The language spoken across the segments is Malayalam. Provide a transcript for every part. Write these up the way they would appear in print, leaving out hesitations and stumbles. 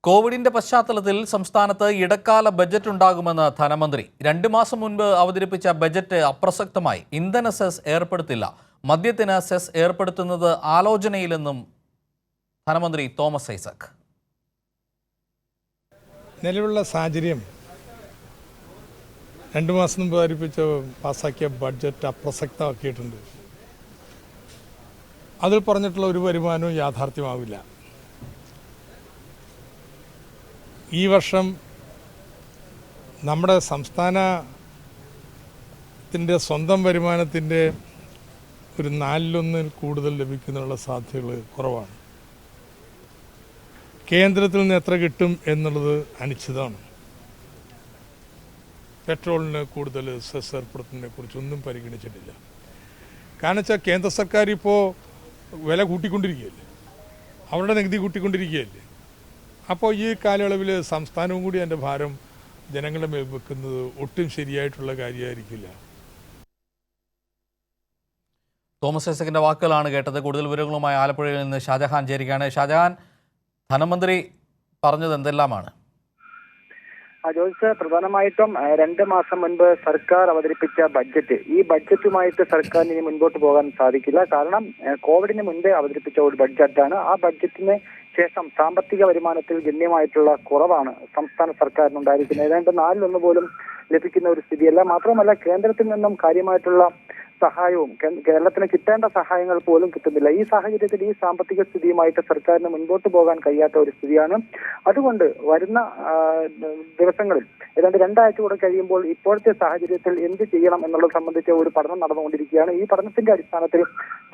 കോവിഡിന്റെ പശ്ചാത്തലത്തിൽ സംസ്ഥാനത്ത് ഇടക്കാല ബജറ്റ് ഉണ്ടാകുമെന്ന് ധനമന്ത്രി. 2 മാസം മുൻപ് അവതരിപ്പിച്ച ബജറ്റ് അപ്രസക്തമായി. ഇന്ധന സെസ് ഏർപ്പെടുത്തില്ല. മദ്യത്തിന് സെസ് ഏർപ്പെടുത്തുന്നത് ആലോചനയിലെന്നും ധനമന്ത്രി തോമസ് ഐസക്. നിലവിലുള്ള സാഹചര്യം 2 മാസം മുമ്പ് അവതരിപ്പിച്ച പാസാക്കിയ ബഡ്ജറ്റ് അപ്രസക്തമാക്കിയിട്ടുണ്ട്. അതിൽ പറഞ്ഞിട്ടുള്ള ഒരു വരുമാനവും യാഥാർത്ഥ്യമാവില്ല. ഈ വർഷം നമ്മുടെ സംസ്ഥാനത്തിൻ്റെ സ്വന്തം വരുമാനത്തിൻ്റെ ഒരു 4/1 കൂടുതൽ ലഭിക്കുന്നതിനുള്ള സാധ്യതകൾ കുറവാണ്. കേന്ദ്രത്തിൽ നിന്ന് എത്ര കിട്ടും എന്നുള്ളത് അനിശ്ചിതമാണ്. പെട്രോളിന് കൂടുതൽ സെസ് ഏർപ്പെടുത്തുന്നതിനെ കുറിച്ചൊന്നും പരിഗണിച്ചിട്ടില്ല. കാരണം വെച്ചാൽ കേന്ദ്ര സർക്കാർ ഇപ്പോൾ വില കൂട്ടിക്കൊണ്ടിരിക്കുകയല്ലേ, അവരുടെ നികുതി കൂട്ടിക്കൊണ്ടിരിക്കുകയല്ലേ. അപ്പോൾ ഈ കാലയളവിൽ സംസ്ഥാനവും കൂടി അതിൻ്റെ ഭാരം ജനങ്ങളുടെ മേൽ വെക്കുന്നത് ഒട്ടും ശരിയായിട്ടുള്ള കാര്യമായിരിക്കില്ല. തോമസ് ഐസക്കിന്റെ വാക്കുകളാണ് കേട്ടത്. കൂടുതൽ വിവരങ്ങളുമായി ആലപ്പുഴയിൽ നിന്ന് ഷാജഹാൻ ചേരുകയാണ്. ഷാജഹാൻ, ധനമന്ത്രി പറഞ്ഞത് എന്തെല്ലാമാണ്? ജോയിസ്, പ്രധാനമായിട്ടും 2 മാസം മുൻപ് സർക്കാർ അവതരിപ്പിച്ച ബഡ്ജറ്റ്, ഈ ബഡ്ജറ്റുമായിട്ട് സർക്കാരിന് ഇനി മുൻപോട്ട് പോകാൻ സാധിക്കില്ല. കാരണം കോവിഡിന് മുൻപേ അവതരിപ്പിച്ച ഒരു ബഡ്ജറ്റാണ്. ആ ബഡ്ജറ്റിന് ശേഷം സാമ്പത്തിക വരുമാനത്തിൽ ഗണ്യമായിട്ടുള്ള കുറവാണ് സംസ്ഥാന സർക്കാരിനുണ്ടായിരിക്കുന്നത്. ഏതാണ്ട് 4/1 പോലും ലഭിക്കുന്ന ഒരു സ്ഥിതിയല്ല. മാത്രമല്ല, കേന്ദ്രത്തിൽ നിന്നും കാര്യമായിട്ടുള്ള സഹായവും കേരളത്തിന് കിട്ടേണ്ട സഹായങ്ങൾ പോലും കിട്ടുന്നില്ല. ഈ സാഹചര്യത്തിൽ ഈ സാമ്പത്തിക സ്ഥിതിയുമായിട്ട് സർക്കാരിന് മുൻപോട്ട് പോകാൻ കഴിയാത്ത ഒരു സ്ഥിതിയാണ്. അതുകൊണ്ട് വരുന്ന ദിവസങ്ങളിൽ ഏതാണ്ട് 2 ആഴ്ച കൂടെ കഴിയുമ്പോൾ ഇപ്പോഴത്തെ സാഹചര്യത്തിൽ എന്ത് ചെയ്യണം എന്നുള്ളത് സംബന്ധിച്ച ഒരു പഠനം നടന്നുകൊണ്ടിരിക്കുകയാണ്. ഈ പഠനത്തിന്റെ അടിസ്ഥാനത്തിൽ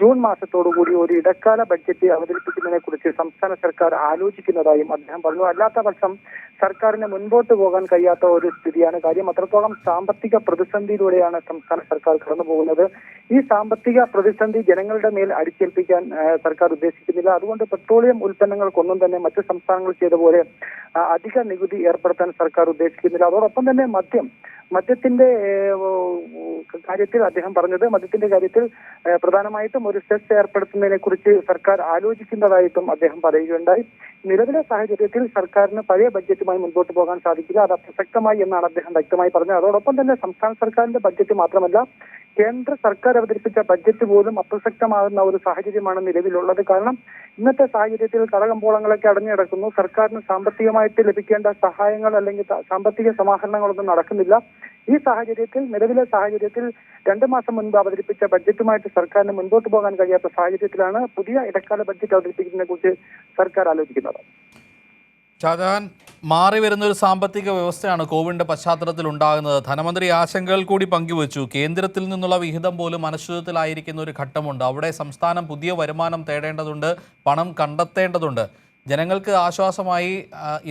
ജൂൺ മാസത്തോടുകൂടി ഒരു ഇടക്കാല ബഡ്ജറ്റ് അവതരിപ്പിക്കുന്നതിനെ കുറിച്ച് സംസ്ഥാന സർക്കാർ ആലോചിക്കുന്നതായും അദ്ദേഹം പറഞ്ഞു. അല്ലാത്ത പക്ഷം സർക്കാരിന് മുൻപോട്ട് പോകാൻ കഴിയാത്ത ഒരു സ്ഥിതിയാണ്. കാര്യം അത്രത്തോളം സാമ്പത്തിക പ്രതിസന്ധിയിലൂടെയാണ് സംസ്ഥാന സർക്കാർ കടന്നു പോകുന്നത്. ഈ സാമ്പത്തിക പ്രതിസന്ധി ജനങ്ങളുടെ മേൽ അടിച്ചേൽപ്പിക്കാൻ സർക്കാർ ഉദ്ദേശിക്കുന്നില്ല. അതുകൊണ്ട് പെട്രോളിയം ഉൽപ്പന്നങ്ങൾക്കൊന്നും തന്നെ മറ്റു സംസ്ഥാനങ്ങൾ ചെയ്ത പോലെ അധിക നികുതി ഏർപ്പെടുത്താൻ സർക്കാർ ഉദ്ദേശിക്കുന്നില്ല. അതോടൊപ്പം തന്നെ മദ്യത്തിന്റെ കാര്യത്തിൽ അദ്ദേഹം പറഞ്ഞത്, മദ്യത്തിന്റെ കാര്യത്തിൽ പ്രധാനമായിട്ടും ഒരു സെസ് ഏർപ്പെടുത്തുന്നതിനെ കുറിച്ച് സർക്കാർ ആലോചിക്കുന്നതായിട്ടും അദ്ദേഹം പറയുകയുണ്ടായി. നിലവിലെ സാഹചര്യത്തിൽ സർക്കാരിന് പഴയ ബഡ്ജറ്റുമായി മുൻപോട്ട് പോകാൻ സാധിക്കില്ല, അത് അപ്രസക്തമായി എന്നാണ് അദ്ദേഹം വ്യക്തമായി പറഞ്ഞത്. അതോടൊപ്പം തന്നെ സംസ്ഥാന സർക്കാരിന്റെ ബഡ്ജറ്റ് മാത്രമല്ല, കേന്ദ്ര സർക്കാർ അവതരിപ്പിച്ച ബഡ്ജറ്റ് പോലും അപ്രസക്തമാകുന്ന ഒരു സാഹചര്യമാണ് നിലവിലുള്ളത്. കാരണം ഇന്നത്തെ സാഹചര്യത്തിൽ കടകമ്പോളങ്ങളൊക്കെ അടഞ്ഞു കിടക്കുന്നു. സർക്കാരിന് സാമ്പത്തികമായിട്ട് ലഭിക്കേണ്ട സഹായങ്ങൾ അല്ലെങ്കിൽ സാമ്പത്തിക സമാഹരണങ്ങളൊന്നും നടക്കുന്നില്ല. ഈ സാഹചര്യത്തിൽ, നിലവിലെ സാഹചര്യത്തിൽ 2 മാസം മുൻപ് അവതരിപ്പിച്ച ബഡ്ജറ്റുമായിട്ട് സർക്കാരിന് മുൻപോട്ട് പോകാൻ കഴിയാത്ത സാഹചര്യത്തിലാണ് പുതിയ ഇടക്കാല ബഡ്ജറ്റ് അവതരിപ്പിക്കുന്നതിനെ കുറിച്ച് സർക്കാർ ആലോചിക്കുന്നത്. ഷാജഹാൻ, മാറി വരുന്നൊരു സാമ്പത്തിക വ്യവസ്ഥയാണ് കോവിഡിന്റെ പശ്ചാത്തലത്തിൽ ഉണ്ടാകുന്നത്. ധനമന്ത്രി ആശങ്കകൾ കൂടി പങ്കുവച്ചു. കേന്ദ്രത്തിൽ നിന്നുള്ള വിഹിതം പോലും അനിശ്ചിതത്വത്തിലായിരിക്കുന്ന ഒരു ഘട്ടമുണ്ട്. അവിടെ സംസ്ഥാനം പുതിയ വരുമാനം തേടേണ്ടതുണ്ട്, പണം കണ്ടെത്തേണ്ടതുണ്ട്. ജനങ്ങൾക്ക് ആശ്വാസമായി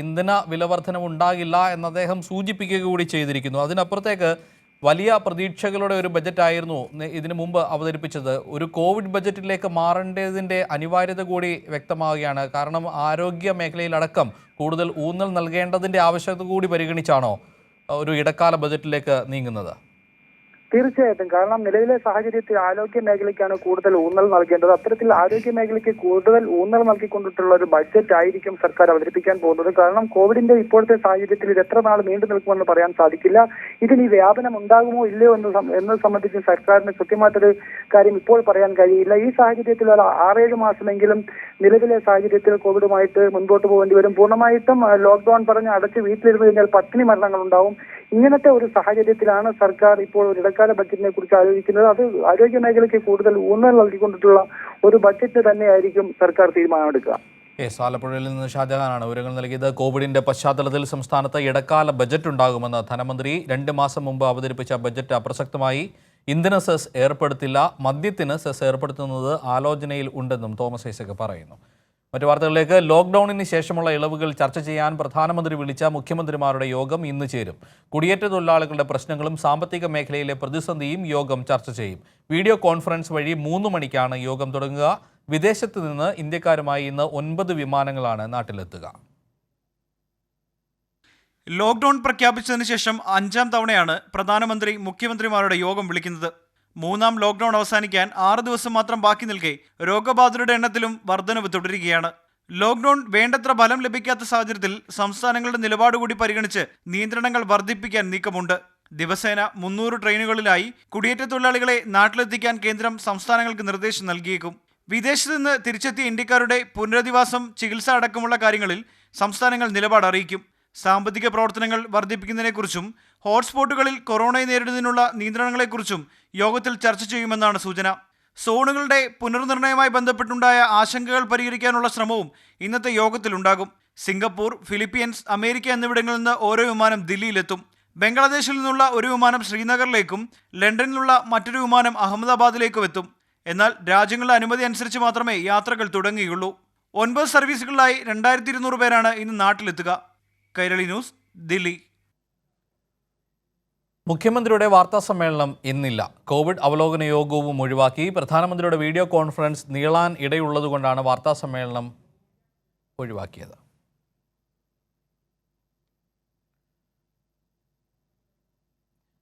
ഇന്ധന വിലവർധനവ് ഉണ്ടാകില്ല എന്ന് അദ്ദേഹം സൂചിപ്പിക്കുക കൂടി ചെയ്തിരിക്കുന്നു. അതിനപ്പുറത്തേക്ക് വലിയ പ്രതീക്ഷകളുടെ ഒരു ബജറ്റായിരുന്നു ഇതിനു മുമ്പ് അവതരിപ്പിച്ചത്. ഒരു കോവിഡ് ബജറ്റിലേക്ക് മാറേണ്ടതിൻ്റെ അനിവാര്യത കൂടി വ്യക്തമാവുകയാണ്. കാരണം ആരോഗ്യ മേഖലയിലടക്കം കൂടുതൽ ഊന്നൽ നൽകേണ്ടതിൻ്റെ ആവശ്യകത കൂടി പരിഗണിച്ചാണോ ഒരു ഇടക്കാല ബജറ്റിലേക്ക് നീങ്ങുന്നത്? തീർച്ചയായിട്ടും. കാരണം നിലവിലെ സാഹചര്യത്തിൽ ആരോഗ്യ മേഖലയ്ക്കാണ് കൂടുതൽ ഊന്നൽ നൽകേണ്ടത്. അത്തരത്തിൽ ആരോഗ്യ മേഖലയ്ക്ക് കൂടുതൽ ഊന്നൽ നൽകിക്കൊണ്ടിട്ടുള്ള ഒരു ബഡ്ജറ്റ് ആയിരിക്കും സർക്കാർ അവതരിപ്പിക്കാൻ പോകുന്നത്. കാരണം കോവിഡിന്റെ ഇപ്പോഴത്തെ സാഹചര്യത്തിൽ ഇത് എത്ര നാൾ നീണ്ടു നിൽക്കുമെന്ന് പറയാൻ സാധിക്കില്ല. ഇതിന് ഈ വ്യാപനം ഉണ്ടാകുമോ ഇല്ലയോ എന്നത് സംബന്ധിച്ച് സർക്കാരിന് കൃത്യമായിട്ടൊരു കാര്യം ഇപ്പോൾ പറയാൻ കഴിയില്ല. ഈ സാഹചര്യത്തിൽ 6-7 മാസമെങ്കിലും നിലവിലെ സാഹചര്യത്തിൽ കോവിഡുമായിട്ട് മുൻപോട്ട് പോകേണ്ടി വരും. പൂർണ്ണമായിട്ടും ലോക്ക്ഡൌൺ പറഞ്ഞ് അടച്ച് വീട്ടിലിരുന്ന് കഴിഞ്ഞാൽ പട്ടിണി മരണങ്ങൾ ഉണ്ടാവും. ഇങ്ങനത്തെ ഒരു സാഹചര്യത്തിലാണ് സർക്കാർ ഇപ്പോൾ ഒരു ഇടക്കാല ബഡ്ജറ്റിനെ കുറിച്ച് ആലോചിക്കുന്നത്. അത് ആരോഗ്യ മേഖലയ്ക്ക് കൂടുതൽ ഊന്നൽ നൽകിക്കൊണ്ടിട്ടുള്ള ഒരു ബഡ്ജറ്റ് തന്നെയായിരിക്കും സർക്കാർ തീരുമാനമെടുക്കുക. ആലപ്പുഴയിൽ നിന്ന് ഷാജഹാനാണ് വിവരങ്ങൾ നൽകിയത്. കോവിഡിന്റെ പശ്ചാത്തലത്തിൽ സംസ്ഥാനത്ത് ഇടക്കാല ബജറ്റ് ഉണ്ടാകുമെന്ന് ധനമന്ത്രി. 2 മാസം മുമ്പ് അവതരിപ്പിച്ച ബജറ്റ് അപ്രസക്തമായി. ഇന്ധന സെസ് ഏർപ്പെടുത്തില്ല, മദ്യത്തിന് സെസ് ഏർപ്പെടുത്തുന്നത് ആലോചനയിൽ ഉണ്ടെന്നും തോമസ് ഐസക് പറയുന്നു. മറ്റു വാർത്തകളിലേക്ക്. ലോക്ക്ഡൌണിന് ശേഷമുള്ള ഇളവുകൾ ചർച്ച ചെയ്യാൻ പ്രധാനമന്ത്രി വിളിച്ച മുഖ്യമന്ത്രിമാരുടെ യോഗം ഇന്ന് ചേരും. കുടിയേറ്റ തൊഴിലാളികളുടെ പ്രശ്നങ്ങളും സാമ്പത്തിക മേഖലയിലെ പ്രതിസന്ധിയും യോഗം ചർച്ച ചെയ്യും. വീഡിയോ കോൺഫറൻസ് വഴി 3 മണിക്കാണ് യോഗം തുടങ്ങുക. വിദേശത്ത് നിന്ന് ഇന്ത്യക്കാരുമായി ഇന്ന് 9 വിമാനങ്ങളാണ് നാട്ടിലെത്തുക. ലോക്ക്ഡൌൺ പ്രഖ്യാപിച്ചതിന് ശേഷം 5ാം തവണയാണ് പ്രധാനമന്ത്രി മുഖ്യമന്ത്രിമാരുടെ യോഗം വിളിക്കുന്നത്. 3ാം ലോക്ക്ഡൌൺ അവസാനിക്കാൻ 6 ദിവസം മാത്രം ബാക്കി നിൽക്കെ രോഗബാധിതരുടെ എണ്ണത്തിലും വർധനവ് തുടരുകയാണ്. ലോക്ക്ഡൌൺ വേണ്ടത്ര ഫലം ലഭിക്കാത്ത സാഹചര്യത്തിൽ സംസ്ഥാനങ്ങളുടെ നിലപാട് കൂടി പരിഗണിച്ച് നിയന്ത്രണങ്ങൾ വർദ്ധിപ്പിക്കാൻ നീക്കമുണ്ട്. ദിവസേന 300 ട്രെയിനുകളിലായി കുടിയേറ്റ തൊഴിലാളികളെ നാട്ടിലെത്തിക്കാൻ കേന്ദ്രം സംസ്ഥാനങ്ങൾക്ക് നിർദ്ദേശം നൽകിയേക്കും. വിദേശത്ത് നിന്ന് തിരിച്ചെത്തിയ ഇന്ത്യക്കാരുടെ പുനരധിവാസം, ചികിത്സ അടക്കമുള്ള കാര്യങ്ങളിൽ സംസ്ഥാനങ്ങൾ നിലപാട് അറിയിക്കും. സാമ്പത്തിക പ്രവർത്തനങ്ങൾ വർദ്ധിപ്പിക്കുന്നതിനെക്കുറിച്ചും ഹോട്ട്സ്പോട്ടുകളിൽ കൊറോണയെ നേരിടുന്നതിനുള്ള നിയന്ത്രണങ്ങളെക്കുറിച്ചും യോഗത്തിൽ ചർച്ച ചെയ്യുമെന്നാണ് സൂചന. സോണുകളുടെ പുനർനിർണയവുമായി ബന്ധപ്പെട്ടുണ്ടായ ആശങ്കകൾ പരിഹരിക്കാനുള്ള ശ്രമവും ഇന്നത്തെ യോഗത്തിലുണ്ടാകും. സിംഗപ്പൂർ, ഫിലിപ്പീൻസ്, അമേരിക്ക എന്നിവിടങ്ങളിൽ നിന്ന് ഓരോ വിമാനം ദില്ലിയിലെത്തും. ബംഗ്ലാദേശിൽ നിന്നുള്ള ഒരു വിമാനം ശ്രീനഗറിലേക്കും ലണ്ടനിൽ നിന്നുള്ള മറ്റൊരു വിമാനം അഹമ്മദാബാദിലേക്കും എത്തും. എന്നാൽ രാജ്യങ്ങളുടെ അനുമതി അനുസരിച്ച് മാത്രമേ യാത്രകൾ തുടങ്ങുകയുള്ളൂ. 9 സർവീസുകളിലായി 2200 പേരാണ് ഇന്ന് നാട്ടിലെത്തുക. കൈരളി ന്യൂസ്, ദില്ലി. മുഖ്യമന്ത്രിയുടെ വാർത്താ സമ്മേളനം ഇന്നില്ല. കോവിഡ് അവലോകന യോഗവും ഒഴിവാക്കി. പ്രധാനമന്ത്രിയുടെ വീഡിയോ കോൺഫറൻസ് നീളാൻ ഇടയുള്ളതുകൊണ്ടാണ് വാർത്താ സമ്മേളനം ഒഴിവാക്കിയത്.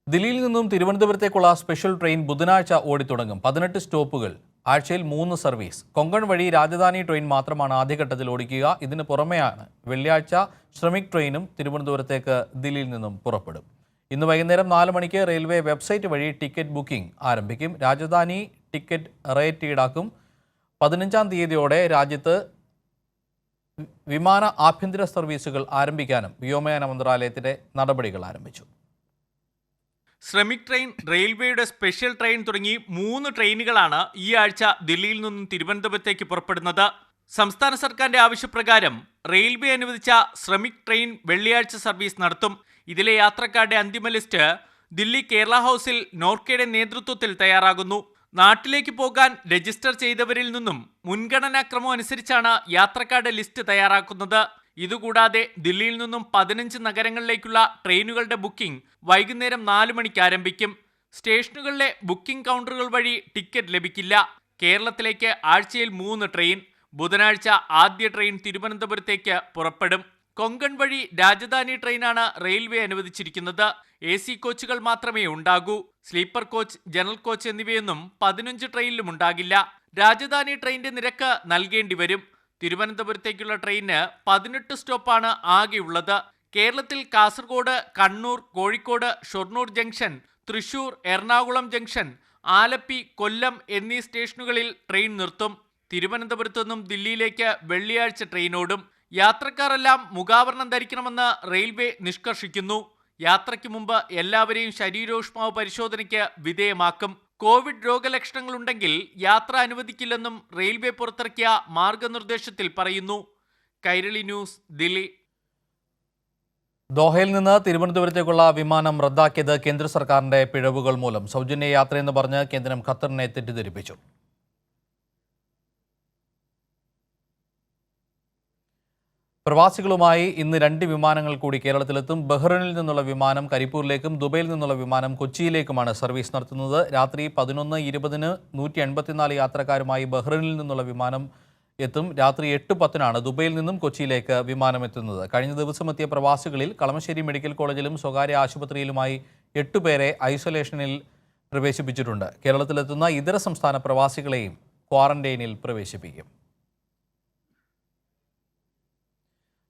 ദില്ലിയിൽ നിന്നും തിരുവനന്തപുരത്തേക്കുള്ള സ്പെഷ്യൽ ട്രെയിൻ ബുധനാഴ്ച ഓടിത്തുടങ്ങും. 18 സ്റ്റോപ്പുകൾ, ആഴ്ചയിൽ 3 സർവീസ്. കൊങ്കൺ വഴി രാജധാനി ട്രെയിൻ മാത്രമാണ് ആദ്യഘട്ടത്തിൽ ഓടിക്കുക. ഇതിന് പുറമെയാണ് വെള്ളിയാഴ്ച ശ്രമിക് ട്രെയിനും തിരുവനന്തപുരത്തേക്ക് ദില്ലിയിൽ നിന്നും പുറപ്പെടും. ഇന്ന് വൈകുന്നേരം 4 മണിക്ക് റെയിൽവേ വെബ്സൈറ്റ് വഴി ടിക്കറ്റ് ബുക്കിംഗ് ആരംഭിക്കും. രാജധാനി ടിക്കറ്റ് റേറ്റ് ഈടാക്കും. 15-ാം തീയതിയോടെ രാജ്യത്ത് വിമാന ആഭ്യന്തര സർവീസുകൾ ആരംഭിക്കാനും വ്യോമയാന മന്ത്രാലയത്തിന്റെ നടപടികൾ ആരംഭിച്ചു. ശ്രമിക് ട്രെയിൻ, റെയിൽവേയുടെ സ്പെഷ്യൽ ട്രെയിൻ തുടങ്ങി 3 ട്രെയിനുകളാണ് ഈ ആഴ്ച ദില്ലിയിൽ നിന്നും തിരുവനന്തപുരത്തേക്ക് പുറപ്പെടുന്നത്. സംസ്ഥാന സർക്കാരിന്റെ ആവശ്യപ്രകാരം റെയിൽവേ അനുവദിച്ച ശ്രമിക് ട്രെയിൻ വെള്ളിയാഴ്ച സർവീസ് നടത്തും. ഇതിലെ യാത്രക്കാരുടെ അന്തിമ ലിസ്റ്റ് ദില്ലി കേരള ഹൗസിൽ നോർക്കയുടെ നേതൃത്വത്തിൽ തയ്യാറാകുന്നു. നാട്ടിലേക്ക് പോകാൻ രജിസ്റ്റർ ചെയ്തവരിൽ നിന്നും മുൻഗണനാക്രമം അനുസരിച്ചാണ് യാത്രക്കാരുടെ ലിസ്റ്റ് തയ്യാറാക്കുന്നത്. ഇതുകൂടാതെ ദില്ലിയിൽ നിന്നും 15 നഗരങ്ങളിലേക്കുള്ള ട്രെയിനുകളുടെ ബുക്കിംഗ് വൈകുന്നേരം 4 മണിക്ക് ആരംഭിക്കും. സ്റ്റേഷനുകളിലെ ബുക്കിംഗ് കൗണ്ടറുകൾ വഴി ടിക്കറ്റ് ലഭിക്കില്ല. കേരളത്തിലേക്ക് ആഴ്ചയിൽ 3 ട്രെയിൻ. ബുധനാഴ്ച ആദ്യ ട്രെയിൻ തിരുവനന്തപുരത്തേക്ക് പുറപ്പെടും. കൊങ്കൺ വഴി രാജധാനി ട്രെയിനാണ് റെയിൽവേ അനുവദിച്ചിരിക്കുന്നത്. AC കോച്ചുകൾ മാത്രമേ ഉണ്ടാകൂ. സ്ലീപ്പർ കോച്ച്, ജനറൽ കോച്ച് എന്നിവയൊന്നും 15 ട്രെയിനിലും ഉണ്ടാകില്ല. രാജധാനി ട്രെയിനിന്റെ നിരക്ക് നൽകേണ്ടി വരും. തിരുവനന്തപുരത്തേക്കുള്ള ട്രെയിനിന് 18 സ്റ്റോപ്പാണ് ആകെയുള്ളത്. കേരളത്തിൽ കാസർഗോഡ്, കണ്ണൂർ, കോഴിക്കോട്, ഷൊർണൂർ ജംഗ്ഷൻ, തൃശൂർ, എറണാകുളം ജംഗ്ഷൻ, ആലപ്പി, കൊല്ലം എന്നീ സ്റ്റേഷനുകളിൽ ട്രെയിൻ നിർത്തും. തിരുവനന്തപുരത്തു നിന്നും ദില്ലിയിലേക്ക് വെള്ളിയാഴ്ച ട്രെയിൻ ഓടും. യാത്രക്കാരെല്ലാം മുഖാവരണം ധരിക്കണമെന്ന് റെയിൽവേ നിഷ്കർഷിക്കുന്നു. യാത്രയ്ക്ക് മുമ്പ് എല്ലാവരെയും ശരീരോഷ്മാവ് പരിശോധനയ്ക്ക് വിധേയമാക്കും. കോവിഡ് രോഗലക്ഷണങ്ങളുണ്ടെങ്കിൽ യാത്ര അനുവദിക്കില്ലെന്നും റെയിൽവേ പുറത്തിറക്കിയ മാർഗനിർദ്ദേശത്തിൽ പറയുന്നു. കൈരളി ന്യൂസ്, ദില്ലി. ദോഹയിൽ നിന്ന് തിരുവനന്തപുരത്തേക്കുള്ള വിമാനം റദ്ദാക്കിയത് കേന്ദ്ര സർക്കാരിന്റെ പിഴവുകൾ മൂലം. സൗജന്യ യാത്രയെന്ന് പറഞ്ഞ് കേന്ദ്രം ഖത്തറിനെ തെറ്റിദ്ധരിപ്പിച്ചു. പ്രവാസികളുമായി ഇന്ന് 2 വിമാനങ്ങൾ കൂടി കേരളത്തിലെത്തും. ബഹ്റൈനിൽ നിന്നുള്ള വിമാനം കരിപ്പൂരിലേക്കും ദുബൈയിൽ നിന്നുള്ള വിമാനം കൊച്ചിയിലേക്കുമാണ് സർവീസ് നടത്തുന്നത്. രാത്രി 11:20-ന് 184 യാത്രക്കാരുമായി ബഹ്റൈനിൽ നിന്നുള്ള വിമാനം എത്തും. രാത്രി 8:10-നാണ് ദുബൈയിൽ നിന്നും കൊച്ചിയിലേക്ക് വിമാനം എത്തുന്നത്. കഴിഞ്ഞ ദിവസം എത്തിയ പ്രവാസികളിൽ കളമശ്ശേരി മെഡിക്കൽ കോളേജിലും സ്വകാര്യ ആശുപത്രിയിലുമായി 8 പേരെ ഐസൊലേഷനിൽ പ്രവേശിപ്പിച്ചിട്ടുണ്ട്. കേരളത്തിലെത്തുന്ന ഇതര സംസ്ഥാന പ്രവാസികളെയും ക്വാറന്റൈനിൽ പ്രവേശിപ്പിക്കും.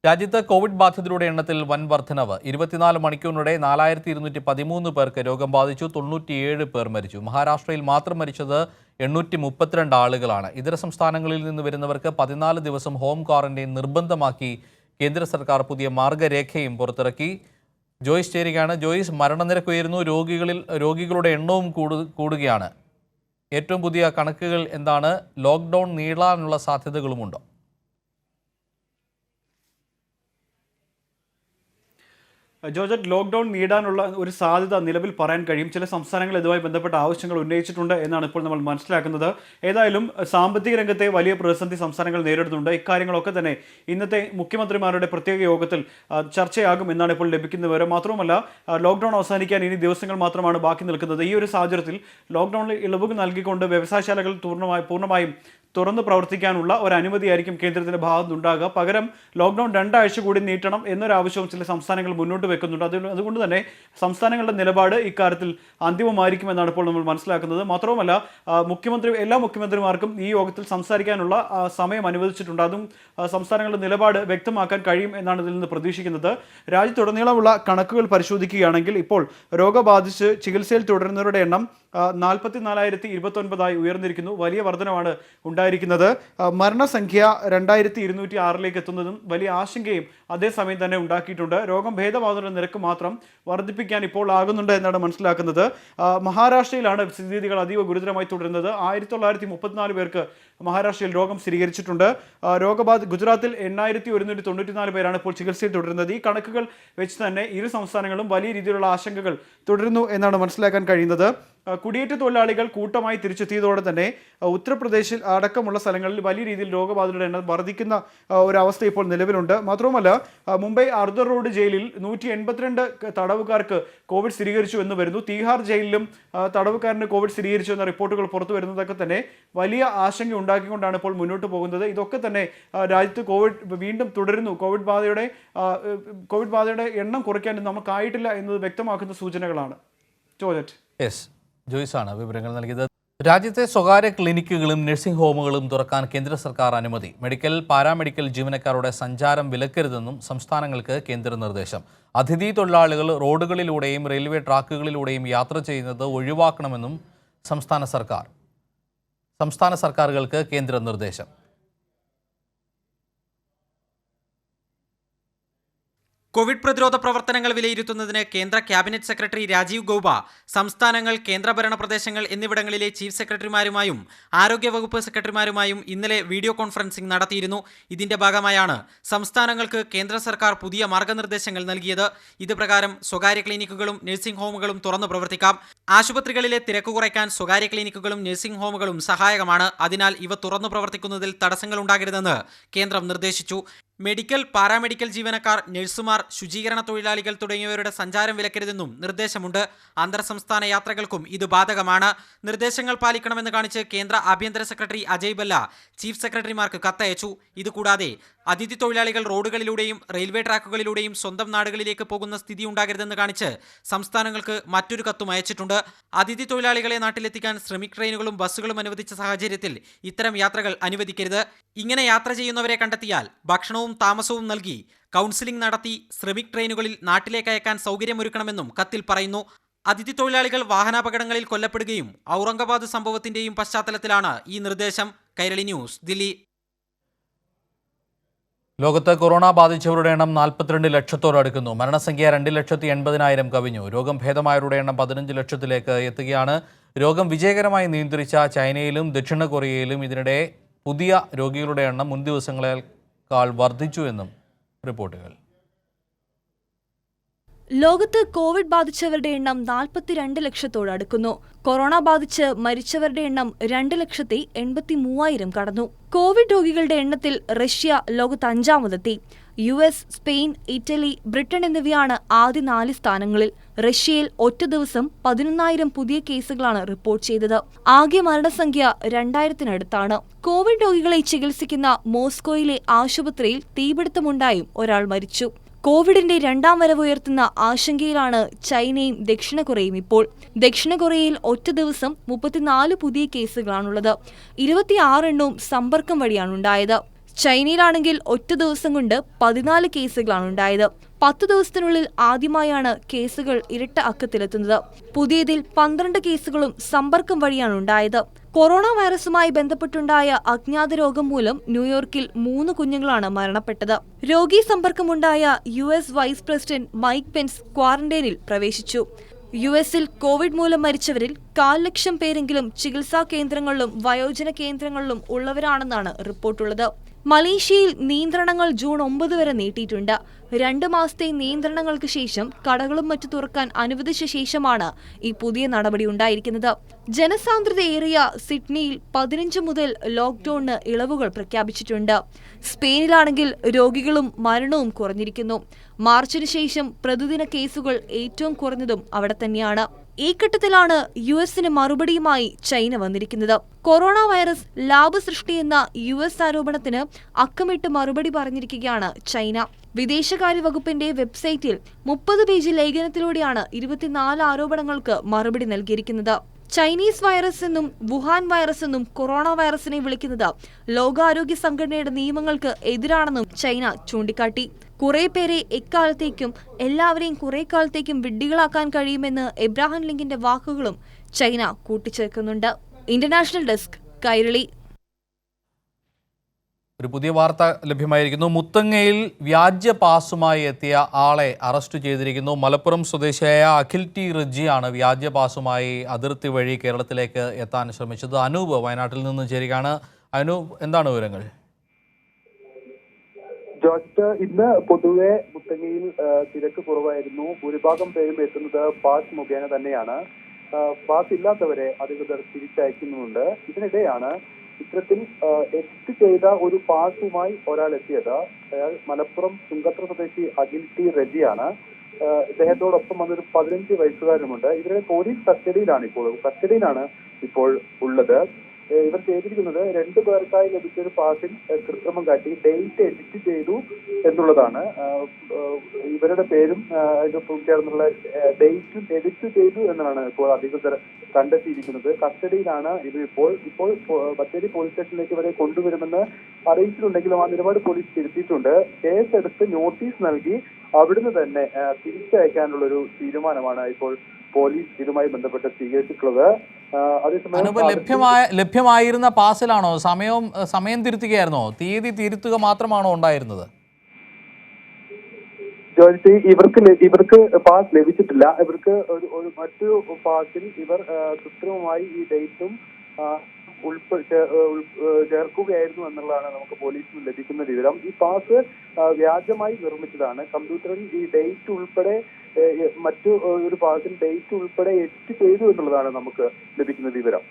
രാജ്യത്ത് കോവിഡ് ബാധിതരുടെ എണ്ണത്തിൽ വൻ വർധനവ്. 24 മണിക്കൂറിനിടെ 4213 പേർക്ക് രോഗം ബാധിച്ചു. 97 പേർ മരിച്ചു. മഹാരാഷ്ട്രയിൽ മാത്രം മരിച്ചത് 832 ആളുകളാണ്. ഇതര സംസ്ഥാനങ്ങളിൽ നിന്ന് വരുന്നവർക്ക് 14 ദിവസം ഹോം ക്വാറന്റൈൻ നിർബന്ധമാക്കി കേന്ദ്ര സർക്കാർ പുതിയ മാർഗരേഖയും പുറത്തിറക്കി. ജോയിസ് ചേരുകയാണ്. ജോയിസ്, മരണനിരക്ക് ഉയരുന്നു, രോഗികളുടെ എണ്ണവും കൂടുകയാണ്. ഏറ്റവും പുതിയ കണക്കുകൾ എന്താണ്? ലോക്ക്ഡൗൺ നീളാനുള്ള സാധ്യതകളുമുണ്ടോ? ജോർജറ്റ്, ലോക്ക്ഡൌൺ നീടാനുള്ള ഒരു സാധ്യത നിലവിൽ പറയാൻ കഴിയും. ചില സംസ്ഥാനങ്ങൾ ഇതുമായി ബന്ധപ്പെട്ട ആവശ്യങ്ങൾ ഉന്നയിച്ചിട്ടുണ്ട് എന്നാണ് ഇപ്പോൾ നമ്മൾ മനസ്സിലാക്കുന്നത്. ഏതായാലും സാമ്പത്തിക രംഗത്തെ വലിയ പ്രതിസന്ധി സംസ്ഥാനങ്ങൾ നേരിടുന്നുണ്ട്. ഇക്കാര്യങ്ങളൊക്കെ തന്നെ ഇന്നത്തെ മുഖ്യമന്ത്രിമാരുടെ പ്രത്യേക യോഗത്തിൽ ചർച്ചയാകും എന്നാണ് ഇപ്പോൾ ലഭിക്കുന്ന വിവരം. മാത്രവുമല്ല, ലോക്ക്ഡൌൺ അവസാനിക്കാൻ ഇനി ദിവസങ്ങൾ മാത്രമാണ് ബാക്കി നിൽക്കുന്നത്. ഈ ഒരു സാഹചര്യത്തിൽ ലോക്ക്ഡൌണിൽ ഇളവുകൾ നൽകിക്കൊണ്ട് വ്യവസായശാലകൾ പൂർണ്ണമായും തുറന്നു പ്രവർത്തിക്കാനുള്ള ഒരു അനുമതിയായിരിക്കും കേന്ദ്രത്തിന്റെ ഭാഗത്തുനിന്നുണ്ടാകുക. പകരം ലോക്ക്ഡൌൺ 2 ആഴ്ച കൂടി നീട്ടണം എന്നൊരാവശ്യവും ചില സംസ്ഥാനങ്ങൾ മുന്നോട്ട് വെക്കുന്നുണ്ട്. അതുകൊണ്ട് തന്നെ സംസ്ഥാനങ്ങളുടെ നിലപാട് ഇക്കാര്യത്തിൽ അന്തിമമായിരിക്കുമെന്നാണ് ഇപ്പോൾ നമ്മൾ മനസ്സിലാക്കുന്നത്. മാത്രവുമല്ല, എല്ലാ മുഖ്യമന്ത്രിമാർക്കും ഈ യോഗത്തിൽ സംസാരിക്കാനുള്ള സമയം അനുവദിച്ചിട്ടുണ്ട്. അതും സംസ്ഥാനങ്ങളുടെ നിലപാട് വ്യക്തമാക്കാൻ കഴിയും എന്നാണ് ഇതിൽ നിന്ന് പ്രതീക്ഷിക്കുന്നത്. രാജ്യത്തുടനീളമുള്ള കണക്കുകൾ പരിശോധിക്കുകയാണെങ്കിൽ ഇപ്പോൾ രോഗം ബാധിച്ച് ചികിത്സയിൽ തുടരുന്നവരുടെ എണ്ണം 44,029 ഉയർന്നിരിക്കുന്നു. വലിയ വർധനമാണ് ഉണ്ടായിരിക്കുന്നത്. മരണസംഖ്യ 2,206 എത്തുന്നതും വലിയ ആശങ്കയും അതേസമയം തന്നെ ഉണ്ടാക്കിയിട്ടുണ്ട്. രോഗം ഭേദമാകുന്ന നിരക്ക് മാത്രം വർദ്ധിപ്പിക്കാൻ ഇപ്പോൾ ആകുന്നുണ്ട് എന്നാണ് മനസ്സിലാക്കുന്നത്. മഹാരാഷ്ട്രയിലാണ് സ്ഥിതിഗതികൾ അതീവ ഗുരുതരമായി തുടരുന്നത്. 1934 പേർക്ക് മഹാരാഷ്ട്രയിൽ രോഗം സ്ഥിരീകരിച്ചിട്ടുണ്ട്. ഗുജറാത്തിൽ 8,194 പേരാണ് ഇപ്പോൾ ചികിത്സയിൽ തുടരുന്നത്. ഈ കണക്കുകൾ വെച്ച് തന്നെ ഇരു സംസ്ഥാനങ്ങളും വലിയ രീതിയിലുള്ള ആശങ്കകൾ തുടരുന്നു എന്നാണ് മനസ്സിലാക്കാൻ കഴിയുന്നത്. കുടിയേറ്റ തൊഴിലാളികൾ കൂട്ടമായി തിരിച്ചെത്തിയതോടെ തന്നെ ഉത്തർപ്രദേശിൽ അടക്കമുള്ള സ്ഥലങ്ങളിൽ വലിയ രീതിയിൽ രോഗബാധിതരുടെ എണ്ണം വർദ്ധിക്കുന്ന ഒരവസ്ഥ ഇപ്പോൾ നിലവിലുണ്ട്. മാത്രവുമല്ല, മുംബൈ അർദർ റോഡ് ജയിലിൽ 182 തടവുകാർക്ക് കോവിഡ് സ്ഥിരീകരിച്ചു എന്ന് വരുന്നു. തീഹാർ ജയിലിലും തടവുകാരന് കോവിഡ് സ്ഥിരീകരിച്ചു എന്ന റിപ്പോർട്ടുകൾ പുറത്തു വരുന്നതൊക്കെ തന്നെ വലിയ ആശങ്ക ഉണ്ടാക്കിക്കൊണ്ടാണ് ഇപ്പോൾ മുന്നോട്ട് പോകുന്നത്. ഇതൊക്കെ തന്നെ രാജ്യത്ത് കോവിഡ് വീണ്ടും തുടരുന്നു. കോവിഡ് ബാധയുടെ എണ്ണം കുറയ്ക്കാൻ നമുക്കായിട്ടില്ല എന്നത് വ്യക്തമാക്കുന്ന സൂചനകളാണ്. ജോയ്സാണ് വിവരങ്ങൾ നൽകിയത്. രാജ്യത്തെ സ്വകാര്യ ക്ലിനിക്കുകളും നഴ്സിംഗ് ഹോമുകളും തുറക്കാൻ കേന്ദ്ര സർക്കാർ അനുമതി. മെഡിക്കൽ, പാരാമെഡിക്കൽ ജീവനക്കാരുടെ സഞ്ചാരം വിലക്കരുതെന്നും സംസ്ഥാനങ്ങൾക്ക് കേന്ദ്ര നിർദ്ദേശം. അതിഥി തൊഴിലാളികൾ റോഡുകളിലൂടെയും റെയിൽവേ ട്രാക്കുകളിലൂടെയും യാത്ര ചെയ്യുന്നത് ഒഴിവാക്കണമെന്നും സംസ്ഥാന സർക്കാരുകൾക്ക് കേന്ദ്ര നിർദ്ദേശം. കോവിഡ് പ്രതിരോധ പ്രവർത്തനങ്ങൾ വിലയിരുത്തുന്നതിന് കേന്ദ്ര ക്യാബിനറ്റ് സെക്രട്ടറി രാജീവ് ഗൌബ സംസ്ഥാനങ്ങൾ, കേന്ദ്രഭരണ പ്രദേശങ്ങൾ എന്നിവിടങ്ങളിലെ ചീഫ് സെക്രട്ടറിമാരുമായും ആരോഗ്യവകുപ്പ് സെക്രട്ടറിമാരുമായും ഇന്നലെ വീഡിയോ കോൺഫറൻസിംഗ് നടത്തിയിരുന്നു. ഇതിന്റെ ഭാഗമായാണ് സംസ്ഥാനങ്ങൾക്ക് കേന്ദ്ര സർക്കാർ പുതിയ മാർഗനിർദ്ദേശങ്ങൾ നൽകിയത്. ഇത് പ്രകാരം സ്വകാര്യ ക്ലിനിക്കുകളും നഴ്സിംഗ് ഹോമുകളും തുറന്നു പ്രവർത്തിക്കാം. ആശുപത്രികളിലെ തിരക്ക് കുറയ്ക്കാൻ സ്വകാര്യ ക്ലിനിക്കുകളും നഴ്സിംഗ് ഹോമുകളും സഹായകമാണ്. അതിനാൽ ഇവ തുറന്നു പ്രവർത്തിക്കുന്നതിൽ തടസ്സങ്ങൾ ഉണ്ടാകരുതെന്ന് കേന്ദ്രം നിർദ്ദേശിച്ചു. മെഡിക്കൽ, പാരാമെഡിക്കൽ ജീവനക്കാർ, നഴ്സുമാർ, ശുചീകരണ തൊഴിലാളികൾ തുടങ്ങിയവരുടെ സഞ്ചാരം വിലക്കരുതെന്നും നിർദ്ദേശമുണ്ട്. അന്തർ സംസ്ഥാന യാത്രകൾക്കും ഇത് ബാധകമാണ്. നിർദ്ദേശങ്ങൾ പാലിക്കണമെന്ന് കാണിച്ച് കേന്ദ്ര ആഭ്യന്തര സെക്രട്ടറി അജയ് ഭല്ല ചീഫ് സെക്രട്ടറിമാർക്ക് കത്തയച്ചു. ഇതുകൂടാതെ അതിഥി തൊഴിലാളികൾ റോഡുകളിലൂടെയും റെയിൽവേ ട്രാക്കുകളിലൂടെയും സ്വന്തം നാടുകളിലേക്ക് പോകുന്ന സ്ഥിതി ഉണ്ടാകരുതെന്ന് കാണിച്ച് സംസ്ഥാനങ്ങൾക്ക് മറ്റൊരു കത്തും അയച്ചിട്ടുണ്ട്. അതിഥി തൊഴിലാളികളെ നാട്ടിലെത്തിക്കാൻ ശ്രമിക് ട്രെയിനുകളും ബസ്സുകളും അനുവദിച്ച സാഹചര്യത്തിൽ ഇത്തരം യാത്രകൾ അനുവദിക്കരുത്. ഇങ്ങനെ യാത്ര ചെയ്യുന്നവരെ കണ്ടെത്തിയാൽ ഭക്ഷണവും താമസവും നൽകി കൗൺസിലിംഗ് നടത്തി ശ്രമിക് ട്രെയിനുകളിൽ നാട്ടിലേക്ക് അയക്കാൻ സൗകര്യമൊരുക്കണമെന്നും കത്തിൽ പറയുന്നു. അതിഥി തൊഴിലാളികൾ വാഹനാപകടങ്ങളിൽ കൊല്ലപ്പെടുകയും ഔറംഗാബാദ് സംഭവത്തിന്റെയും പശ്ചാത്തലത്തിലാണ് ഈ നിർദ്ദേശം. കൈരളി ന്യൂസ്, ദില്ലി. ലോകത്ത് കൊറോണ ബാധിച്ചവരുടെ എണ്ണം 42 ലക്ഷത്തോടടുക്കുന്നു. മരണസംഖ്യ 2,80,000 കവിഞ്ഞു. രോഗം ഭേദമായവരുടെ എണ്ണം 15 ലക്ഷത്തിലേക്ക് എത്തുകയാണ്. രോഗം വിജയകരമായി നിയന്ത്രിച്ച ചൈനയിലും ദക്ഷിണ കൊറിയയിലും ഇതിനിടെ പുതിയ രോഗികളുടെ എണ്ണം മുൻ ദിവസങ്ങളേക്കാൾ വർദ്ധിച്ചു എന്നും റിപ്പോർട്ടുകൾ. ലോകത്ത് കോവിഡ് ബാധിച്ചവരുടെ എണ്ണം 42 ലക്ഷത്തോടടുക്കുന്നു. കൊറോണ ബാധിച്ച് മരിച്ചവരുടെ എണ്ണം 2,83,000 കടന്നു. കോവിഡ് രോഗികളുടെ എണ്ണത്തിൽ റഷ്യ ലോകത്ത് 5-ാമതെത്തി. US, സ്പെയിൻ, ഇറ്റലി, ബ്രിട്ടൻ എന്നിവയാണ് ആദ്യ 4 സ്ഥാനങ്ങളിൽ. റഷ്യയിൽ ഒറ്റ ദിവസം 11,000 പുതിയ കേസുകളാണ് റിപ്പോർട്ട് ചെയ്തത്. ആകെ മരണസംഖ്യ 2,000-നടുത്താണ്. കോവിഡ് രോഗികളെ ചികിത്സിക്കുന്ന മോസ്കോയിലെ ആശുപത്രിയിൽ തീപിടുത്തമുണ്ടായും ഒരാൾ മരിച്ചു. കോവിഡിന്റെ 2ാം വരവ് ഉയർത്തുന്ന ആശങ്കയിലാണ് ചൈനയും ദക്ഷിണ കൊറിയയും ഇപ്പോൾ. ദക്ഷിണ കൊറിയയിൽ ഒറ്റ ദിവസം 34 പുതിയ കേസുകളാണുള്ളത്. 26 എണ്ണവും സമ്പർക്കം വഴിയാണുണ്ടായത്. ചൈനയിലാണെങ്കിൽ ഒറ്റ ദിവസം കൊണ്ട് 14 കേസുകളാണ് ഉണ്ടായത്. 10 ദിവസത്തിനുള്ളിൽ ആദ്യമായാണ് കേസുകൾ ഇരട്ട അക്കത്തിലെത്തുന്നത്. പുതിയതിൽ 12 കേസുകളും സമ്പർക്കം വഴിയാണ് ഉണ്ടായത്. കൊറോണ വൈറസുമായി ബന്ധപ്പെട്ടുണ്ടായ അജ്ഞാത രോഗം മൂലം ന്യൂയോർക്കിൽ 3 കുഞ്ഞുങ്ങളാണ് മരണപ്പെട്ടത്. രോഗി സമ്പർക്കമുണ്ടായ US vice president Mike Pence ക്വാറന്റൈനിൽ പ്രവേശിച്ചു. US-ൽ കോവിഡ് മൂലം മരിച്ചവരിൽ 1,00,000 പേരെങ്കിലും ചികിത്സാ കേന്ദ്രങ്ങളിലും വയോജന കേന്ദ്രങ്ങളിലും ഉള്ളവരാണെന്നാണ് റിപ്പോർട്ടുള്ളത്. മലേഷ്യയിൽ നിയന്ത്രണങ്ങൾ ജൂൺ 9 വരെ നീട്ടിയിട്ടുണ്ട്. 2 മാസത്തെ നിയന്ത്രണങ്ങൾക്ക് ശേഷം കടകളും മറ്റു തുറക്കാൻ അനുവദിച്ച ശേഷമാണ് ഈ പുതിയ നടപടി ഉണ്ടായിരിക്കുന്നത്. ജനസാന്ദ്രതയേറിയ സിഡ്നിയിൽ 15 മുതൽ ലോക്ക്ഡൌണിന് ഇളവുകൾ പ്രഖ്യാപിച്ചിട്ടുണ്ട്. സ്പെയിനിലാണെങ്കിൽ രോഗികളും മരണവും കുറഞ്ഞിരിക്കുന്നു. മാർച്ചിന് ശേഷം പ്രതിദിന കേസുകൾ ഏറ്റവും കുറഞ്ഞതും അവിടെ തന്നെയാണ്. ഈ ഘട്ടത്തിലാണ് US മറുപടിയുമായി ചൈന വന്നിരിക്കുന്നത്. കൊറോണ വൈറസ് ലാഭസൃഷ്ടിയെന്ന US ആരോപണത്തിന് അക്കമിട്ട് മറുപടി പറഞ്ഞിരിക്കുകയാണ് ചൈന. വിദേശകാര്യ വകുപ്പിന്റെ വെബ്സൈറ്റിൽ 30 പേജ് ലേഖനത്തിലൂടെയാണ് 24 ആരോപണങ്ങൾക്ക് മറുപടി നൽകിയിരിക്കുന്നത്. ചൈനീസ് വൈറസ് എന്നും വുഹാൻ വൈറസ് എന്നും കൊറോണ വൈറസിനെ വിളിക്കുന്നത് ലോകാരോഗ്യ സംഘടനയുടെ നിയമങ്ങൾക്ക് എതിരാണെന്നും ചൈന ചൂണ്ടിക്കാട്ടി. കുറെ പേരെ എക്കാലത്തേക്കും എല്ലാവരെയും കുറെ കാലത്തേക്കും വിഡ്ഢികളാക്കാൻ കഴിയുമെന്ന് എബ്രാഹാം ലിങ്കിന്റെ വാക്കുകളും ചൈന കൂട്ടിച്ചേർക്കുന്നുണ്ട്. International desk, Kairali. ഒരു പുതിയ വാർത്ത ലഭ്യമായിരിക്കുന്നു. മുത്തങ്ങയിൽ വ്യാജ പാസുമായി എത്തിയ ആളെ അറസ്റ്റ് ചെയ്തിരിക്കുന്നു. മലപ്പുറം സ്വദേശിയായ അഖിൽ ടി റിജിയാണ് വ്യാജ പാസുമായി അതിർത്തി വഴി കേരളത്തിലേക്ക് എത്താൻ ശ്രമിച്ചത്. അനൂപ് വയനാട്ടിൽ നിന്ന് ചേരുകയാണ്. അനൂപ്, എന്താണ് വിവരങ്ങൾ? ജോർജ്, ഇന്ന് പൊതുവെ മുത്തങ്ങയിൽ തിരക്ക് കുറവായിരുന്നു. ഭൂരിഭാഗം പേരും എത്തുന്നത് പാസ് മുഖേന തന്നെയാണ്. പാസ് ഇല്ലാത്തവരെ അധികൃതർ തിരിച്ചയക്കുന്നുണ്ട്. ഇതിനിടെയാണ് ഇത്തരത്തിൽ എഡിറ്റ് ചെയ്ത ഒരു പാസുമായി ഒരാൾ എത്തിയത്. അയാൾ മലപ്പുറം ചുങ്കത്ര സ്വദേശി അഖിൽ ടി റെജിയാണ്. ഇദ്ദേഹത്തോടൊപ്പം വന്നൊരു 15 വയസ്സുകാരുമുണ്ട്. ഇവരെ പോലീസ് കസ്റ്റഡിയിലാണ് ഇപ്പോൾ ഉള്ളത്. ഇവർ ചെയ്തിരിക്കുന്നത് 2 പേർക്കായി ലഭിച്ച ഒരു പാസിൽ കൃത്രിമം കാട്ടി ഡേറ്റ് എഡിറ്റ് ചെയ്തു എന്നുള്ളതാണ്. ഇവരുടെ പേരും അതിനൊപ്പം ചേർന്നുള്ള ഡേറ്റും എഡിറ്റ് ചെയ്തു എന്നാണ് ഇപ്പോൾ അധികൃതർ കണ്ടെത്തിയിരിക്കുന്നത്. കസ്റ്റഡിയിലാണ് ഇത്. ഇപ്പോൾ ബത്തേരി പോലീസ് സ്റ്റേഷനിലേക്ക് ഇവരെ കൊണ്ടുവരുമെന്ന് അറിയിച്ചിട്ടുണ്ടെങ്കിലും ആ നിലപാട് പോലീസ് തിരുത്തിയിട്ടുണ്ട്. കേസെടുത്ത് നോട്ടീസ് നൽകി അവിടുന്ന് തന്നെ തിരിച്ചയക്കാനുള്ള ഒരു തീരുമാനമാണ് ഇപ്പോൾ പോലീസ് ഇതുമായി ബന്ധപ്പെട്ട് സ്വീകരിച്ചിട്ടുള്ളത്. ലഭ്യമായിരുന്ന പാസിലാണോ സമയം തിരുത്തുകയായിരുന്നോ? തീയതി തിരുത്തുക മാത്രമാണോ ഉണ്ടായിരുന്നത്? ജോലി, ഇവർക്ക് പാസ് ലഭിച്ചിട്ടില്ല. ഇവർക്ക് ഒരു മറ്റൊരു പാസിൽ ഇവർ കൃത്രിമമായി ഈ ഡേറ്റും ചേർക്കുകയായിരുന്നു എന്നുള്ളതാണ് നമുക്ക് പോലീസിന് ലഭിക്കുന്ന വിവരം. ഈ പാസ് വ്യാജമായി നിർമ്മിച്ചതാണ്. കമ്പ്യൂട്ടറിൽ ഈ ഡേറ്റ് ഉൾപ്പെടെ മറ്റു ഒരു പാസിൽ ഡേറ്റ് ഉൾപ്പെടെ എഡിറ്റ് ചെയ്തു എന്നുള്ളതാണ് നമുക്ക് ലഭിക്കുന്ന വിവരം.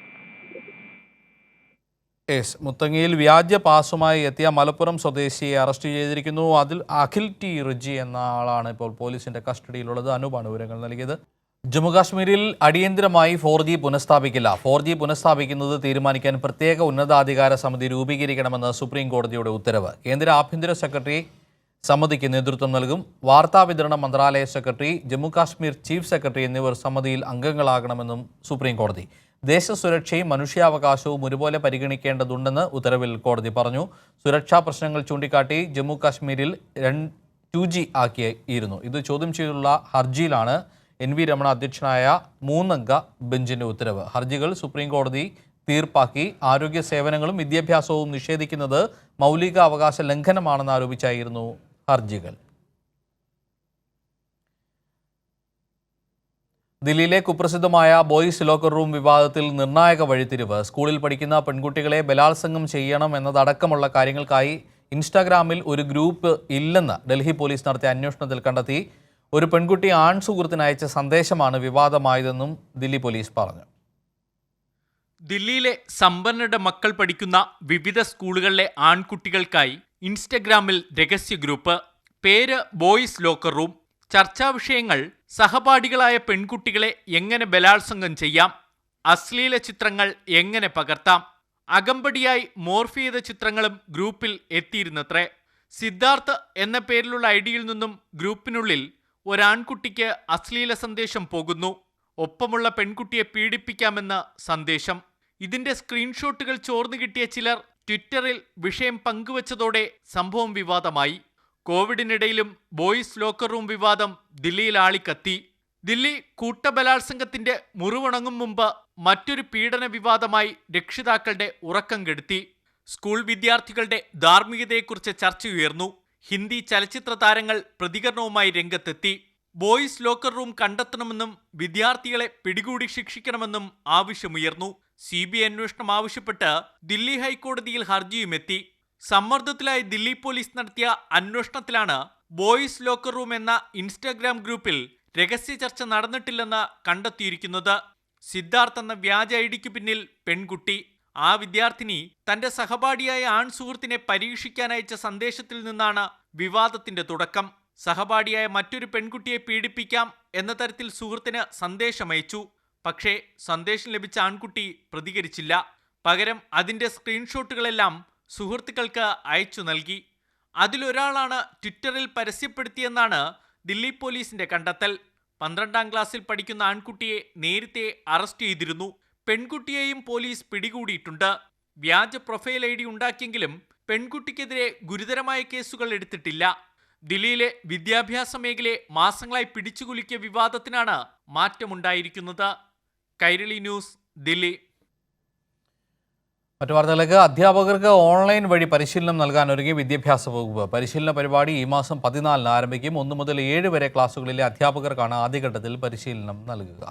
മുത്തങ്ങയിൽ വ്യാജ പാസുമായി എത്തിയ മലപ്പുറം സ്വദേശിയെ അറസ്റ്റ് ചെയ്തിരിക്കുന്നു. അതിൽ അഖിൽ ടി റിജി എന്ന ആളാണ് ഇപ്പോൾ പോലീസിന്റെ കസ്റ്റഡിയിലുള്ളത്. അനൂപാണ് വിവരങ്ങൾ നൽകിയത്. ജമ്മുകാശ്മീരിൽ അടിയന്തരമായി 4G പുനഃസ്ഥാപിക്കില്ല. 4G പുനഃസ്ഥാപിക്കുന്നത് തീരുമാനിക്കാൻ പ്രത്യേക ഉന്നതാധികാര സമിതി രൂപീകരിക്കണമെന്ന് സുപ്രീം കോടതിയുടെ ഉത്തരവ്. കേന്ദ്ര ആഭ്യന്തര സെക്രട്ടറി സമിതിക്ക് നേതൃത്വം നൽകും. വാർത്താവിതരണ മന്ത്രാലയ സെക്രട്ടറി, ജമ്മുകാശ്മീർ ചീഫ് സെക്രട്ടറി എന്നിവർ സമിതിയിൽ അംഗങ്ങളാകണമെന്നും സുപ്രീം കോടതി. ദേശസുരക്ഷയും മനുഷ്യാവകാശവും ഒരുപോലെ പരിഗണിക്കേണ്ടതുണ്ടെന്ന് ഉത്തരവിൽ കോടതി പറഞ്ഞു. സുരക്ഷാ പ്രശ്നങ്ങൾ ചൂണ്ടിക്കാട്ടി ജമ്മു കാശ്മീരിൽ 2G ആക്കിയിരുന്നു. ഇത് ചോദ്യം ചെയ്തുള്ള ഹർജിയിലാണ് NV രമണ അധ്യക്ഷനായ 3-അംഗ ബെഞ്ചിന്റെ ഉത്തരവ്. ഹർജികൾ സുപ്രീം കോടതി തീർപ്പാക്കി. ആരോഗ്യ സേവനങ്ങളും വിദ്യാഭ്യാസവും നിഷേധിക്കുന്നത് മൗലിക അവകാശ ലംഘനമാണെന്ന് ആരോപിച്ചായിരുന്നു ഹർജികൾ. ദില്ലിയിലെ കുപ്രസിദ്ധമായ ബോയ്സ് ലോക്കർ റൂം വിവാദത്തിൽ നിർണായക വഴിത്തിരിവ്. സ്കൂളിൽ പഠിക്കുന്ന പെൺകുട്ടികളെ ബലാത്സംഗം ചെയ്യണം എന്നതടക്കമുള്ള കാര്യങ്ങൾക്കായി ഇൻസ്റ്റാഗ്രാമിൽ ഒരു ഗ്രൂപ്പ് ഇല്ലെന്ന് ഡൽഹി പോലീസ് നടത്തിയ അന്വേഷണത്തിൽ കണ്ടെത്തി. ഒരു പെൺകുട്ടി ആൺ സുഹൃത്തിന് അയച്ച സന്ദേശമാണ് വിവാദമായതെന്നും ദില്ലി പോലീസ് പറഞ്ഞു. ദില്ലിയിലെ സമ്പന്നരുടെ മക്കൾ പഠിക്കുന്ന വിവിധ സ്കൂളുകളിലെ ആൺകുട്ടികൾക്കായി ഇൻസ്റ്റഗ്രാമിൽ രഹസ്യ ഗ്രൂപ്പ്. പേര് ബോയ്സ് ലോക്കർ റൂം. ചർച്ചാ വിഷയങ്ങൾ സഹപാഠികളായ പെൺകുട്ടികളെ എങ്ങനെ ബലാത്സംഗം ചെയ്യാം, അശ്ലീല ചിത്രങ്ങൾ എങ്ങനെ പകർത്താം, അകമ്പടിയായി മോർഫ് ചെയ്ത ചിത്രങ്ങളും ഗ്രൂപ്പിൽ എത്തിയിരുന്നത്രേ. സിദ്ധാർത്ഥ് എന്ന പേരിലുള്ള ഐഡിയിൽ നിന്നും ഗ്രൂപ്പിനുള്ളിൽ ഒരാൺകുട്ടിക്ക് അശ്ലീല സന്ദേശം പോകുന്നു. ഒപ്പമുള്ള പെൺകുട്ടിയെ പീഡിപ്പിക്കാമെന്ന സന്ദേശം. ഇതിന്റെ സ്ക്രീൻഷോട്ടുകൾ ചോർന്നു കിട്ടിയ ചിലർ ട്വിറ്ററിൽ വിഷയം പങ്കുവച്ചതോടെ സംഭവം വിവാദമായി. കോവിഡിനിടയിലും ബോയ്സ് ലോക്കർ റൂം വിവാദം ദില്ലിയിൽ ആളിക്കത്തി. ദില്ലി കൂട്ടബലാത്സംഗത്തിന്റെ മുറിവുണങ്ങും മുമ്പ് മറ്റൊരു പീഡന വിവാദമായി രക്ഷിതാക്കളുടെ ഉറക്കം കെടുത്തി. സ്കൂൾ വിദ്യാർത്ഥികളുടെ ധാർമ്മികതയെക്കുറിച്ച് ചർച്ചയുയർന്നു. ഹിന്ദി ചലച്ചിത്ര താരങ്ങൾ പ്രതികരണവുമായി രംഗത്തെത്തി. ബോയ്സ് ലോക്കർ റൂം കണ്ടെത്തണമെന്നും വിദ്യാർത്ഥികളെ പിടികൂടി ശിക്ഷിക്കണമെന്നും ആവശ്യമുയർന്നു. CBI അന്വേഷണം ആവശ്യപ്പെട്ട് ദില്ലി ഹൈക്കോടതിയിൽ ഹർജിയുമെത്തി. സമ്മർദ്ദത്തിലായി ദില്ലി പോലീസ് നടത്തിയ അന്വേഷണത്തിലാണ് ബോയ്സ് ലോക്കർ റൂം എന്ന ഇൻസ്റ്റാഗ്രാം ഗ്രൂപ്പിൽ രഹസ്യ ചർച്ച നടന്നിട്ടില്ലെന്ന് കണ്ടെത്തിയിരിക്കുന്നത്. സിദ്ധാർത്ഥ് എന്ന വ്യാജ ഐഡിക്ക് പിന്നിൽ പെൺകുട്ടി. ആ വിദ്യാർത്ഥിനി തന്റെ സഹപാഠിയായ ആൺ സുഹൃത്തിനെ പരീക്ഷിക്കാനയച്ച സന്ദേശത്തിൽ നിന്നാണ് വിവാദത്തിന്റെ തുടക്കം. സഹപാഠിയായ മറ്റൊരു പെൺകുട്ടിയെ പീഡിപ്പിക്കാം എന്ന തരത്തിൽ സുഹൃത്തിന് സന്ദേശമയച്ചു. പക്ഷേ സന്ദേശം ലഭിച്ച ആൺകുട്ടി പ്രതികരിച്ചില്ല. പകരം അതിൻ്റെ സ്ക്രീൻഷോട്ടുകളെല്ലാം സുഹൃത്തുക്കൾക്ക് അയച്ചു നൽകി. അതിലൊരാളാണ് ട്വിറ്ററിൽ പരസ്യപ്പെടുത്തിയെന്നാണ് ദില്ലി പോലീസിന്റെ കണ്ടെത്തൽ. 12ാം ക്ലാസ്സിൽ പഠിക്കുന്ന ആൺകുട്ടിയെ നേരത്തെ അറസ്റ്റ് ചെയ്തിരുന്നു. പെൺകുട്ടിയെയും പോലീസ് പിടികൂടിയിട്ടുണ്ട്. വ്യാജ പ്രൊഫൈൽ ID ഉണ്ടാക്കിയെങ്കിലും പെൺകുട്ടിക്കെതിരെ ഗുരുതരമായ കേസുകൾ എടുത്തിട്ടില്ല. ദില്ലിയിലെ വിദ്യാഭ്യാസ മേഖലയെ മാസങ്ങളായി പിടിച്ചുകുലുക്കിയ വിവാദത്തിനാണ് മാറ്റമുണ്ടായിരിക്കുന്നത്. കൈരളി ന്യൂസ്, ദില്ലി. മറ്റു വാർത്തകളിലേക്ക്. അധ്യാപകർക്ക് ഓൺലൈൻ വഴി പരിശീലനം നൽകാൻ ഒരുങ്ങി വിദ്യാഭ്യാസ വകുപ്പ്. പരിശീലന പരിപാടി ഈ മാസം 14-ന് ആരംഭിക്കും. 1 മുതൽ 7 വരെ ക്ലാസുകളിലെ അധ്യാപകർക്കാണ് ആദ്യഘട്ടത്തിൽ പരിശീലനം നൽകുക.